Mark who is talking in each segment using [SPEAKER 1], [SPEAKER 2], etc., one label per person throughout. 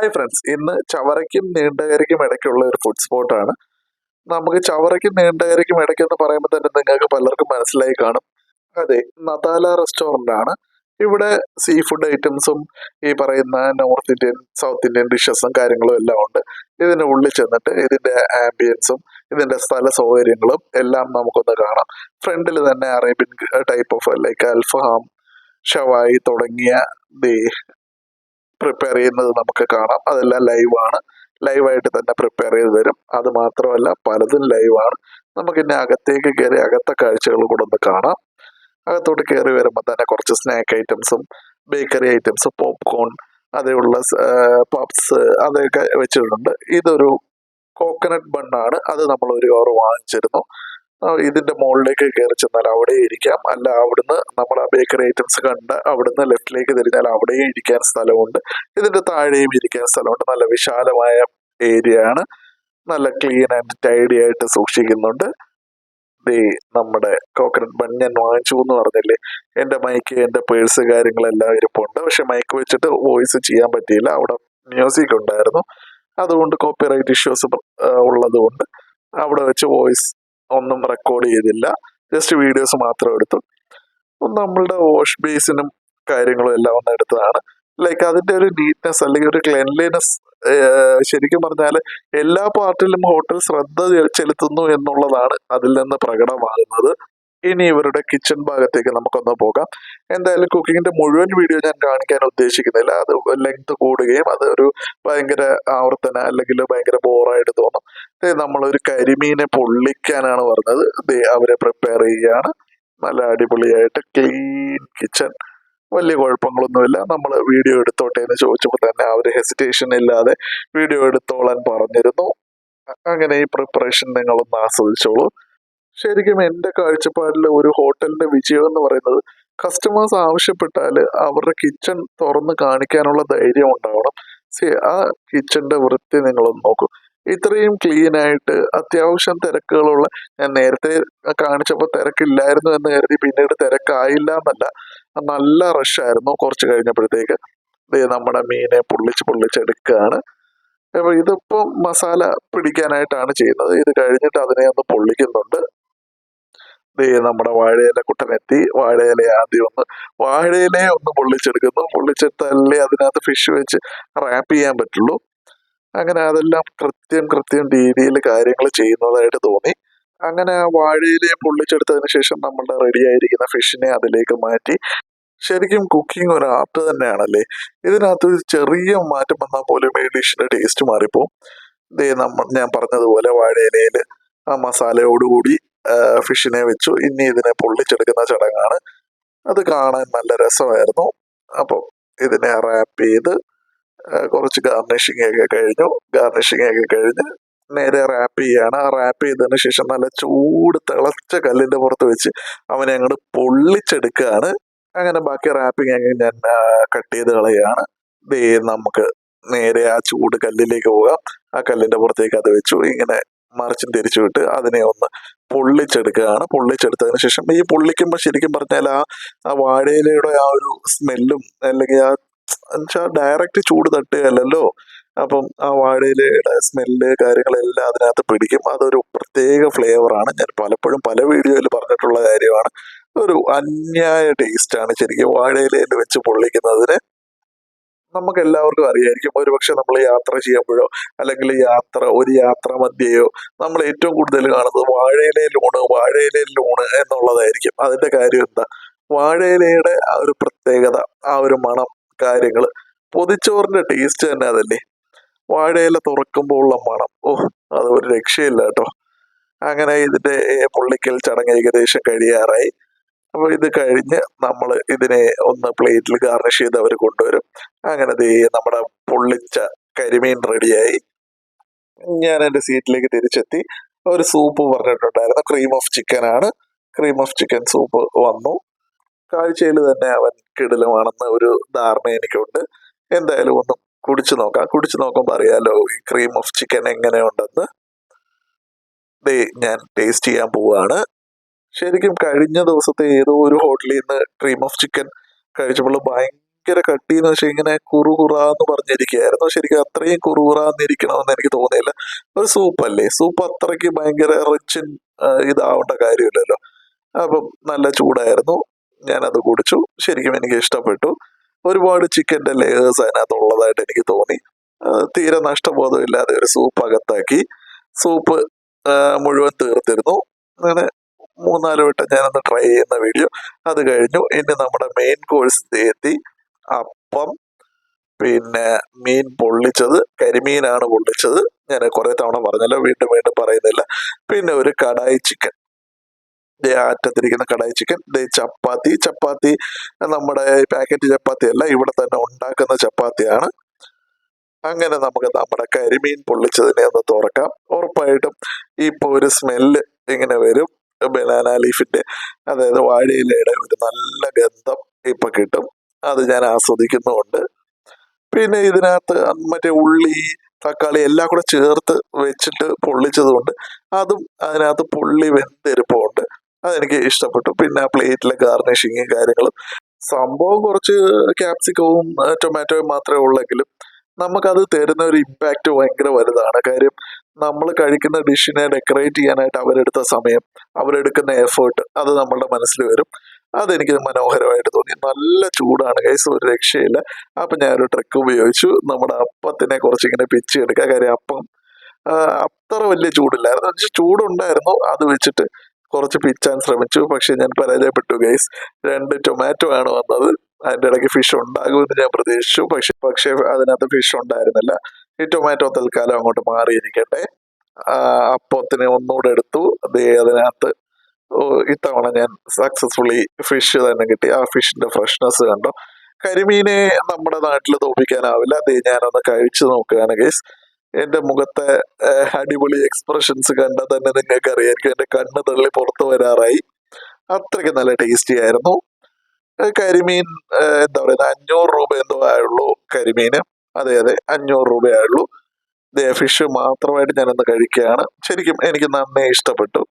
[SPEAKER 1] Hi friends, ഇന്ന് ചവറയ്ക്കും നീണ്ടകരയ്ക്കും ഇടയ്ക്കുള്ള ഒരു ഫുഡ് സ്പോട്ടാണ്. നമുക്ക് ചവറയ്ക്കും നീണ്ടകരയ്ക്കും ഇടയ്ക്കെന്ന് പറയുമ്പോൾ തന്നെ നിങ്ങൾക്ക് പലർക്കും മനസ്സിലായി കാണും. അതെ, നദാല റെസ്റ്റോറൻ്റ് ആണ്. ഇവിടെ സീ ഫുഡ് ഐറ്റംസും ഈ പറയുന്ന നോർത്ത് ഇന്ത്യൻ സൗത്ത് ഇന്ത്യൻ ഡിഷസും കാര്യങ്ങളും എല്ലാം ഉണ്ട്. ഇതിൻ്റെ ഉള്ളിൽ ചെന്നിട്ട് ഇതിൻ്റെ ആംബിയൻസും ഇതിൻ്റെ സ്ഥല സൗകര്യങ്ങളും എല്ലാം നമുക്കൊന്ന് കാണാം. ഫ്രണ്ടിൽ തന്നെ Arabian type of like alfaham, ഷവായി തുടങ്ങിയ പ്രിപ്പയർ ചെയ്യുന്നത് നമുക്ക് കാണാം. അതെല്ലാം ലൈവാണ്. ലൈവായിട്ട് തന്നെ പ്രിപ്പയർ ചെയ്ത് തരും. അത് മാത്രമല്ല പലതും ലൈവാണ്. നമുക്കിന്നെ അകത്തേക്ക് കയറി അകത്തെ കാഴ്ചകൾ കൂടെ ഒന്ന് കാണാം. അകത്തോട്ട് കയറി വരുമ്പോൾ തന്നെ കുറച്ച് സ്നാക്ക് ഐറ്റംസും ബേക്കറി ഐറ്റംസ്, പോപ്കോൺ, അതേയുള്ള പപ്സ് അതൊക്കെ വെച്ചിട്ടുണ്ട്. ഇതൊരു കോക്കനട്ട് ബണ്ണാണ്. അത് നമ്മൾ ഒരു കവർ വാങ്ങിച്ചിരുന്നു. ഇതിന്റെ മുകളിലേക്ക് കയറി ചെന്നാൽ അവിടെ ഇരിക്കാം. അല്ല, അവിടുന്ന് നമ്മൾ ആ ബേക്കറി ഐറ്റംസ് കണ്ട് അവിടുന്ന് ലെഫ്റ്റിലേക്ക് തിരിഞ്ഞാൽ അവിടെയും ഇരിക്കാൻ സ്ഥലമുണ്ട്. ഇതിന്റെ താഴെയും ഇരിക്കാൻ സ്ഥലമുണ്ട്. നല്ല വിശാലമായ ഏരിയ ആണ്. നല്ല ക്ലീൻ ആൻഡ് ടൈഡി ആയിട്ട് സൂക്ഷിക്കുന്നുണ്ട്. നമ്മുടെ കോക്കനട്ട് ബൺ ഞാൻ വാങ്ങിച്ചു എന്ന് പറഞ്ഞില്ലേ, എൻ്റെ മൈക്ക്, എൻ്റെ പേഴ്സ് കാര്യങ്ങളെല്ലാം ഇരിപ്പുണ്ട്. പക്ഷെ മൈക്ക് വെച്ചിട്ട് വോയിസ് ചെയ്യാൻ പറ്റിയില്ല. അവിടെ മ്യൂസിക് ഉണ്ടായിരുന്നു. അതുകൊണ്ട് കോപ്പിറൈറ്റ് ഇഷ്യൂസ് ഉള്ളത് കൊണ്ട് അവിടെ വെച്ച് വോയിസ് ഒന്നും റെക്കോർഡ് ചെയ്തില്ല. ജസ്റ്റ് വീഡിയോസ് മാത്രം എടുത്തു. നമ്മളുടെ വാഷ് ബേസിനും കാര്യങ്ങളും എല്ലാം ഒന്ന് എടുത്തതാണ്. ലൈക്ക് അതിന്റെ ഒരു നീറ്റ്നെസ് അല്ലെങ്കിൽ ഒരു ക്ലെൻലിനെസ്, ശരിക്കും പറഞ്ഞാൽ എല്ലാ പാർട്ടിലും ഹോട്ടൽ ശ്രദ്ധ ചെലുത്തുന്നു എന്നുള്ളതാണ് അതിൽ നിന്ന് പ്രകടമാകുന്നത്. ഇനി ഇവരുടെ കിച്ചൺ ഭാഗത്തേക്ക് നമുക്കൊന്ന് പോകാം. എന്തായാലും കുക്കിങ്ങിന്റെ മുഴുവൻ വീഡിയോ ഞാൻ കാണിക്കാൻ ഉദ്ദേശിക്കുന്നില്ല. അത് ലെങ്ത് കൂടുകയും അത് ഒരു ഭയങ്കര ആവർത്തന അല്ലെങ്കിൽ ഭയങ്കര ബോറായിട്ട് തോന്നും. നമ്മളൊരു കരിമീനെ പൊള്ളിക്കാനാണ് പറഞ്ഞത്. അവരെ പ്രിപ്പയർ ചെയ്യുകയാണ്. നല്ല അടിപൊളിയായിട്ട് ക്ലീൻ കിച്ചൺ, വലിയ കുഴപ്പങ്ങളൊന്നുമില്ല. നമ്മൾ വീഡിയോ എടുത്തോട്ടെ എന്ന് ചോദിച്ചപ്പോൾ തന്നെ അവർ ഹെസിറ്റേഷൻ ഇല്ലാതെ വീഡിയോ എടുത്തോളാൻ പറഞ്ഞിരുന്നു. അങ്ങനെ ഈ പ്രിപ്പറേഷൻ നിങ്ങളൊന്ന് ആസ്വദിച്ചോളൂ. ശരിക്കും എൻ്റെ കാഴ്ചപ്പാടിൽ ഒരു ഹോട്ടലിന്റെ വിജയം എന്ന് പറയുന്നത് കസ്റ്റമേഴ്സ് ആവശ്യപ്പെട്ടാൽ അവരുടെ കിച്ചൺ തുറന്ന് കാണിക്കാനുള്ള ധൈര്യം ഉണ്ടാവണം. ആ കിച്ചന്റെ വൃത്തി നിങ്ങളൊന്ന് നോക്കൂ. ഇത്രയും ക്ലീൻ ആയിട്ട് അത്യാവശ്യം തിരക്കുകളുള്ള, ഞാൻ നേരത്തെ കാണിച്ചപ്പോൾ തിരക്കില്ലായിരുന്നു എന്ന് കരുതി പിന്നീട് തിരക്കായില്ല എന്നല്ല, നല്ല റഷായിരുന്നു. കുറച്ച് കഴിഞ്ഞപ്പോഴത്തേക്ക് നമ്മുടെ മീനെ പൊള്ളിച്ചെടുക്കുകയാണ്. അപ്പൊ ഇതിപ്പോ മസാല പിടിക്കാനായിട്ടാണ് ചെയ്യുന്നത്. ഇത് കഴിഞ്ഞിട്ട് അതിനെ ഒന്ന് പൊള്ളിക്കുന്നുണ്ട്. നമ്മുടെ വാഴയില കുട്ടനെത്തി വാഴയില ആദ്യം വാഴയിലയെ ഒന്ന് പൊള്ളിച്ചെടുക്കുന്നു. പൊള്ളിച്ചെടുത്താലേ അതിനകത്ത് ഫിഷ് വെച്ച് റാപ്പ് ചെയ്യാൻ പറ്റുള്ളൂ. അങ്ങനെ അതെല്ലാം കൃത്യം രീതിയിൽ കാര്യങ്ങൾ ചെയ്യുന്നതായിട്ട് തോന്നി. അങ്ങനെ ആ വാഴയിലയെ പൊള്ളിച്ചെടുത്തതിന് ശേഷം നമ്മളുടെ റെഡി ആയിരിക്കുന്ന ഫിഷിനെ അതിലേക്ക് മാറ്റി. ശരിക്കും കുക്കിംഗ് ഒരു ആർട്ട് തന്നെയാണല്ലേ. ഇതിനകത്ത് ഒരു ചെറിയ മാറ്റം വന്നാൽ പോലും ഈ ഡിഷിന്റെ ടേസ്റ്റ് മാറിപ്പോവും. ഞാൻ പറഞ്ഞതുപോലെ വാഴയിലയിൽ ആ മസാലയോടുകൂടി ഫിഷിനെ വെച്ചു. ഇനി ഇതിനെ പൊള്ളിച്ചെടുക്കുന്ന ചടങ്ങാണ്. അത് കാണാൻ നല്ല രസമായിരുന്നു. അപ്പം ഇതിനെ റാപ്പ് ചെയ്ത് കുറച്ച് ഗാർണിഷിങ് ഒക്കെ കഴിഞ്ഞ് നേരെ റാപ്പ് ചെയ്യാണ്. ആ റാപ്പ് ചെയ്തതിന് ശേഷം നല്ല ചൂട് തിളച്ച കല്ലിന്റെ പുറത്ത് വെച്ച് അവനെ അങ്ങോട്ട് പൊള്ളിച്ചെടുക്കുകയാണ്. അങ്ങനെ ബാക്കി റാപ്പിംഗ് അങ്ങ് ഞാൻ കട്ട് ചെയ്ത് കളയുകയാണ്. നമുക്ക് നേരെ ആ ചൂട് കല്ലിലേക്ക് പോകാം. ആ കല്ലിന്റെ പുറത്തേക്ക് അത് വെച്ചു. ഇങ്ങനെ മറിച്ചും തിരിച്ചു വിട്ട് അതിനെ ഒന്ന് പൊള്ളിച്ചെടുക്കുകയാണ്. പൊള്ളിച്ചെടുത്തതിന് ശേഷം ഈ പൊള്ളിക്കുമ്പോൾ ശരിക്കും പറഞ്ഞാൽ ആ വാഴയിലയുടെ ആ ഒരു സ്മെല്ലും അല്ലെങ്കിൽ ഡയറക്റ്റ് ചൂട് തട്ടുകയല്ലല്ലോ. അപ്പം ആ വാഴയിലയുടെ സ്മെല്ല് കാര്യങ്ങളെല്ലാം അതിനകത്ത് പിടിക്കും. അതൊരു പ്രത്യേക ഫ്ലേവറാണ്. ഞാൻ പലപ്പോഴും പല വീഡിയോയിൽ പറഞ്ഞിട്ടുള്ള കാര്യമാണ്. ഒരു അന്യായ ടേസ്റ്റാണ് ശരിക്കും വാഴയിലയിൽ വെച്ച് പൊള്ളിക്കുന്നതിന്. നമുക്ക് എല്ലാവർക്കും അറിയായിരിക്കും. ഒരുപക്ഷെ നമ്മൾ യാത്ര ചെയ്യുമ്പോഴോ അല്ലെങ്കിൽ ഒരു യാത്ര മധ്യയോ നമ്മൾ ഏറ്റവും കൂടുതൽ കാണുന്നത് വാഴയിലയിലൂണ് എന്നുള്ളതായിരിക്കും. അതിന്റെ കാര്യം എന്താ? വാഴയിലയുടെ ആ ഒരു പ്രത്യേകത, ആ ഒരു മണം, കാര്യങ്ങള്, പൊതിച്ചോറിന്റെ ടേസ്റ്റ് തന്നെ അതല്ലേ. വാഴയില തുറക്കുമ്പോൾ ഉള്ള മണം, അത് ഒരു രക്ഷയില്ല കേട്ടോ. അങ്ങനെ ഇതിന്റെ പൊള്ളിക്കൽ ചടങ്ങ് ഏകദേശം കഴിയാറായി. അപ്പൊ ഇത് കഴിഞ്ഞ് നമ്മൾ ഇതിനെ ഒന്ന് പ്ലേറ്റിൽ ഗാർണിഷ് ചെയ്ത് അവർ കൊണ്ടുവരും. അങ്ങനെ നമ്മുടെ പൊള്ളിച്ച കരിമീൻ റെഡിയായി. ഞാൻ എൻ്റെ സീറ്റിലേക്ക് തിരിച്ചെത്തി. ഒരു സൂപ്പ് പറഞ്ഞിട്ടുണ്ടായിരുന്നു. ക്രീം ഓഫ് ചിക്കൻ ആണ്. ക്രീം ഓഫ് ചിക്കൻ സൂപ്പ് വന്നു. കാഴ്ചയിൽ തന്നെ അവൻ കിടിലമാണെന്ന ഒരു ധാരണ എനിക്കുണ്ട്. എന്തായാലും ഒന്ന് കുടിച്ചു നോക്കാം. കുടിച്ചു നോക്കുമ്പോൾ അറിയാലോ ഈ ക്രീം ഓഫ് ചിക്കൻ എങ്ങനെയുണ്ടെന്ന്. ഞാൻ ടേസ്റ്റ് ചെയ്യാൻ പോവാണ്. ശരിക്കും കഴിഞ്ഞ ദിവസത്തെ ഏതോ ഒരു ഹോട്ടലിൽ നിന്ന് ക്രീം ഓഫ് ചിക്കൻ കഴിച്ചപ്പോൾ ഭയങ്കര കട്ടിന്ന് വെച്ചാൽ ഇങ്ങനെ കുറുകുറാന്ന് പറഞ്ഞിരിക്കുകയായിരുന്നു. ശരിക്കും അത്രയും കുറുകുറാന്നിരിക്കണമെന്ന് എനിക്ക് തോന്നിയില്ല. ഒരു സൂപ്പല്ലേ, സൂപ്പ് അത്രയ്ക്ക് ഭയങ്കര റിച്ച് ഇതാവേണ്ട കാര്യമില്ലല്ലോ. അപ്പം നല്ല ചൂടായിരുന്നു, ഞാനത് കുടിച്ചു. ശരിക്കും എനിക്ക് ഇഷ്ടപ്പെട്ടു. ഒരുപാട് ചിക്കൻ്റെ ലെയേഴ്സ് അതിനകത്ത് ഉള്ളതായിട്ട് എനിക്ക് തോന്നി. തീരെ നഷ്ടബോധമില്ലാതെ ഒരു സൂപ്പ് അകത്താക്കി. സൂപ്പ് മുഴുവൻ തീർത്തിരുന്നു. അങ്ങനെ 3-4 വട്ടം ഞാനൊന്ന് ട്രൈ ചെയ്യുന്ന വീഡിയോ. അത് കഴിഞ്ഞു. ഇനി നമ്മുടെ മെയിൻ കോഴ്സ് എത്തി. അപ്പം, പിന്നെ മീൻ പൊള്ളിച്ചത്, കരിമീനാണ് പൊള്ളിച്ചത്. ഞാൻ കുറെ തവണ പറഞ്ഞല്ലോ, വീണ്ടും വീണ്ടും പറയുന്നില്ല. പിന്നെ ഒരു കടായി ചിക്കൻ, അറ്റത്തിരിക്കുന്ന കടായി ചിക്കൻ. ചപ്പാത്തി നമ്മുടെ പാക്കറ്റ് ചപ്പാത്തി അല്ല, ഇവിടെ തന്നെ ഉണ്ടാക്കുന്ന ചപ്പാത്തിയാണ്. അങ്ങനെ നമുക്ക് നമ്മുടെ കരിമീൻ പൊള്ളിച്ചതിനെ ഒന്ന് തുറക്കാം. ഉറപ്പായിട്ടും ഇപ്പൊ ഒരു സ്മെല്ല് ഇങ്ങനെ വരും. ബനാന ലീഫിന്റെ, അതായത് വാഴയിലയുടെ ഒരു നല്ല ഗന്ധം ഇപ്പൊ കിട്ടും. അത് ഞാൻ ആസ്വദിക്കുന്നുമുണ്ട്. പിന്നെ ഇതിനകത്ത് മറ്റേ ഉള്ളി, തക്കാളി എല്ലാം കൂടെ ചേർത്ത് വെച്ചിട്ട് പൊള്ളിച്ചതുകൊണ്ട് അതും അതിനകത്ത് പൊള്ളി വെന്തിരിപ്പുണ്ട്. അതെനിക്ക് ഇഷ്ടപ്പെട്ടു. പിന്നെ ആ പ്ലേറ്റിലെ ഗാർണിഷിങ്ങും കാര്യങ്ങളും, സംഭവം കുറച്ച് ക്യാപ്സിക്കവും ടൊമാറ്റോയും മാത്രമേ ഉള്ളെങ്കിലും നമുക്കത് തരുന്ന ഒരു ഇമ്പാക്റ്റ് ഭയങ്കര വലുതാണ്. കാര്യം നമ്മൾ കഴിക്കുന്ന ഡിഷിനെ ഡെക്കറേറ്റ് ചെയ്യാനായിട്ട് അവരെടുത്ത സമയം, അവരെടുക്കുന്ന എഫേർട്ട്, അത് നമ്മളുടെ മനസ്സിൽ വരും. അതെനിക്ക് മനോഹരമായിട്ട് തോന്നി. നല്ല ചൂടാണ് ഗൈസ്, ഒരു രക്ഷയില്ല. അപ്പം ഞാനൊരു ട്രിക്ക് ഉപയോഗിച്ചു. നമ്മുടെ അപ്പത്തിനെ കുറച്ചിങ്ങനെ പിച്ചെടുക്കുക. കാര്യം അപ്പം അത്ര വലിയ ചൂടില്ലായിരുന്നു, പക്ഷെ ചൂടുണ്ടായിരുന്നു. അത് വെച്ചിട്ട് കുറച്ച് പിച്ചാൻ ശ്രമിച്ചു. പക്ഷെ ഞാൻ പരാജയപ്പെട്ടു ഗൈസ്. 2 ടൊമാറ്റോ ആണ് വന്നത്. അതിൻ്റെ ഇടയ്ക്ക് ഫിഷ് ഉണ്ടാകുമെന്ന് ഞാൻ പ്രതീക്ഷിച്ചു. പക്ഷേ അതിനകത്ത് ഫിഷ് ഉണ്ടായിരുന്നില്ല. ഈ ടൊമാറ്റോ തൽക്കാലം അങ്ങോട്ട് മാറിയിരിക്കട്ടെ. അപ്പത്തിന് ഒന്നുകൂടെ എടുത്തു. അതിനകത്ത് ഇത്തവണ ഞാൻ സക്സസ്ഫുള്ളി ഫിഷ് തന്നെ കിട്ടി. ആ ഫിഷിന്റെ ഫ്രഷ്നെസ് കണ്ടോ. കരിമീനെ നമ്മുടെ നാട്ടിൽ തോപ്പിക്കാനാവില്ല. ഞാനൊന്ന് കഴിച്ചു നോക്കുകയാണ് ഗൈസ്. എന്റെ മുഖത്തെ അടിപൊളി എക്സ്പ്രഷൻസ് കണ്ടാൽ തന്നെ നിങ്ങൾക്ക് അറിയാമായിരിക്കും, എന്റെ കണ്ണ് തള്ളി പുറത്തു വരാറായി. അത്രയ്ക്ക് നല്ല ടേസ്റ്റി ആയിരുന്നു. കരിമീൻ എന്താ പറയുക, 500 രൂപ എന്തോ ആയുള്ളൂ കരിമീന്. അതെ 500 രൂപയായുള്ളൂ. ഫിഷ് മാത്രമായിട്ട് ഞാനൊന്ന് കഴിക്കുകയാണ്. ശരിക്കും എനിക്ക് നന്നേ ഇഷ്ടപ്പെട്ടു.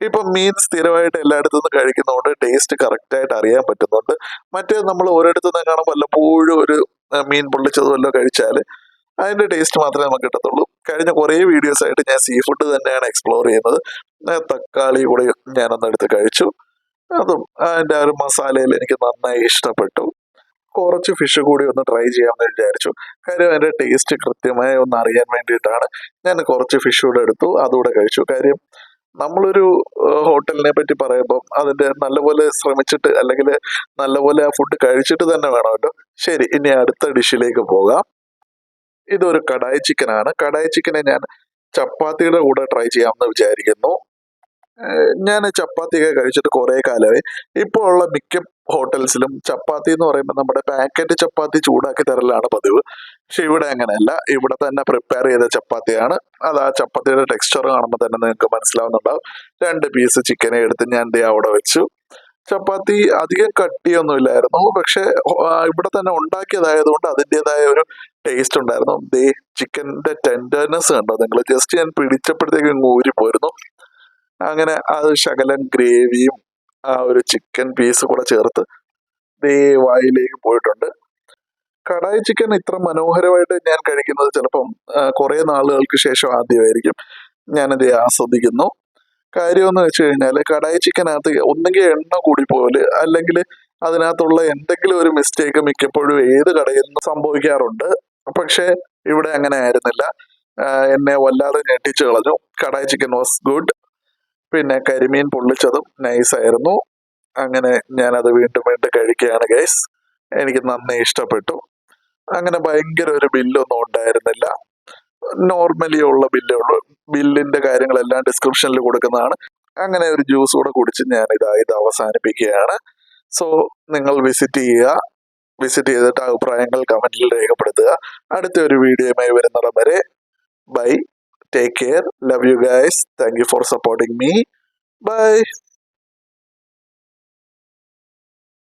[SPEAKER 1] ഇപ്പൊ മീൻ സ്ഥിരമായിട്ട് എല്ലായിടത്തു നിന്ന് കഴിക്കുന്നതുകൊണ്ട് ടേസ്റ്റ് കറക്റ്റായിട്ട് അറിയാൻ പറ്റുന്നുണ്ട്. മറ്റേ നമ്മൾ ഒരിടത്തു നിന്ന് കാണാൻ വല്ലപ്പോഴും ഒരു മീൻ പൊള്ളിച്ചത് വല്ലതും കഴിച്ചാൽ അതിന്റെ ടേസ്റ്റ് മാത്രമേ നമുക്ക് കിട്ടത്തുള്ളൂ. കഴിഞ്ഞ കുറേ വീഡിയോസ് ആയിട്ട് ഞാൻ സീ ഫുഡ് തന്നെയാണ് എക്സ്പ്ലോർ ചെയ്യുന്നത്. തക്കാളി കൂടി ഞാനൊന്ന് എടുത്ത് കഴിച്ചു. അതും അതിന്റെ ആ ഒരു മസാലയിൽ എനിക്ക് നന്നായി ഇഷ്ടപ്പെട്ടു. കുറച്ച് ഫിഷ് കൂടി ഒന്ന് ട്രൈ ചെയ്യാമെന്ന് വിചാരിച്ചു. കാര്യം അതിന്റെ ടേസ്റ്റ് കൃത്യമായി ഒന്ന് അറിയാൻ വേണ്ടിയിട്ടാണ് ഞാൻ കുറച്ച് ഫിഷ് കൂടെ എടുത്തു, അതുകൂടെ കഴിച്ചു. കാര്യം നമ്മളൊരു ഹോട്ടലിനെ പറ്റി പറയുമ്പോൾ അതിന്റെ നല്ലപോലെ ശ്രമിച്ചിട്ട്, അല്ലെങ്കിൽ നല്ലപോലെ ആ ഫുഡ് കഴിച്ചിട്ട് തന്നെ വേണമല്ലോ. ശരി, ഇനി അടുത്ത ഡിഷിലേക്ക് പോകാം. ഇതൊരു കടായി ചിക്കനാണ്. കടായി ചിക്കനെ ഞാൻ ചപ്പാത്തിയുടെ കൂടെ ട്രൈ ചെയ്യാമെന്ന് വിചാരിക്കുന്നു. ഞാൻ ചപ്പാത്തിയൊക്കെ കഴിച്ചിട്ട് കുറേ കാലമായി. ഇപ്പോൾ ഉള്ള മിക്ക ഹോട്ടൽസിലും ചപ്പാത്തി എന്ന് പറയുമ്പോൾ നമ്മുടെ പാക്കറ്റ് ചപ്പാത്തി ചൂടാക്കി തരലാണ് പതിവ്. പക്ഷെ ഇവിടെ അങ്ങനെയല്ല. ഇവിടെ തന്നെ പ്രിപ്പയർ ചെയ്ത ചപ്പാത്തിയാണ്. അത് ആ ചപ്പാത്തിയുടെ ടെക്സ്ചർ കാണുമ്പോൾ തന്നെ നിങ്ങൾക്ക് മനസ്സിലാവുന്നുണ്ടാവും. 2 പീസ് ചിക്കനെ എടുത്ത് ഞാൻ അവിടെ വെച്ചു. ചപ്പാത്തി അധികം കട്ടിയൊന്നുമില്ലായിരുന്നു. പക്ഷെ ഇവിടെ തന്നെ ഉണ്ടാക്കിയതായതുകൊണ്ട് അതിൻ്റെതായ ഒരു ടേസ്റ്റ് ഉണ്ടായിരുന്നു. ചിക്കൻ്റെ ടെൻഡർനെസ് കണ്ടോ നിങ്ങൾ? ജസ്റ്റ് ഞാൻ പിടിച്ചപ്പോഴത്തേക്കും ഊരിപ്പോയിരുന്നു. അങ്ങനെ അത് ശകലം ഗ്രേവിയും ആ ഒരു ചിക്കൻ പീസ് കൂടെ ചേർത്ത് വായിലേക്ക് പോയിട്ടുണ്ട്. കടായി ചിക്കൻ ഇത്ര മനോഹരമായിട്ട് ഞാൻ കഴിക്കുന്നത് ചിലപ്പം കുറെ നാളുകൾക്ക് ശേഷം ആദ്യമായിരിക്കും ഞാനത് ആസ്വദിക്കുന്നു. കാര്യമെന്ന് വെച്ച് കഴിഞ്ഞാൽ കടായി ചിക്കനകത്ത് ഒന്നുകിൽ എണ്ണ കൂടിപ്പോല്, അല്ലെങ്കിൽ അതിനകത്തുള്ള എന്തെങ്കിലും ഒരു മിസ്റ്റേക്ക് മിക്കപ്പോഴും ഏത് കടയിൽ നിന്ന് സംഭവിക്കാറുണ്ട്. പക്ഷെ ഇവിടെ അങ്ങനെ ആയിരുന്നില്ല. എന്നെ വല്ലാതെ ഞെട്ടിച്ചു കളഞ്ഞു. Kadai chicken was good. പിന്നെ കരിമീൻ പൊള്ളിച്ചതും നൈസായിരുന്നു. അങ്ങനെ ഞാനത് വീണ്ടും വീണ്ടും കഴിക്കുകയാണ് ഗൈസ്. എനിക്ക് നന്നേ ഇഷ്ടപ്പെട്ടു. അങ്ങനെ ഭയങ്കര ഒരു ബില്ലൊന്നും ഉണ്ടായിരുന്നില്ല. നോർമലി ഉള്ള ബില്ലേ ഉള്ളൂ. ബില്ലിന്റെ കാര്യങ്ങളെല്ലാം ഡിസ്ക്രിപ്ഷനിൽ കൊടുക്കുന്നതാണ്. അങ്ങനെ ഒരു ജ്യൂസ് കൂടെ കുടിച്ച് ഞാൻ ഇത് അവസാനിപ്പിക്കുകയാണ്. സോ നിങ്ങൾ വിസിറ്റ് ചെയ്യുക. വിസിറ്റ് ചെയ്തിട്ട് അഭിപ്രായങ്ങൾ കമന്റിൽ രേഖപ്പെടുത്തുക. അടുത്ത ഒരു വീഡിയോയുമായി വരുന്നിടം വരെ by. Take care. Love you guys. Thank you for supporting me. Bye.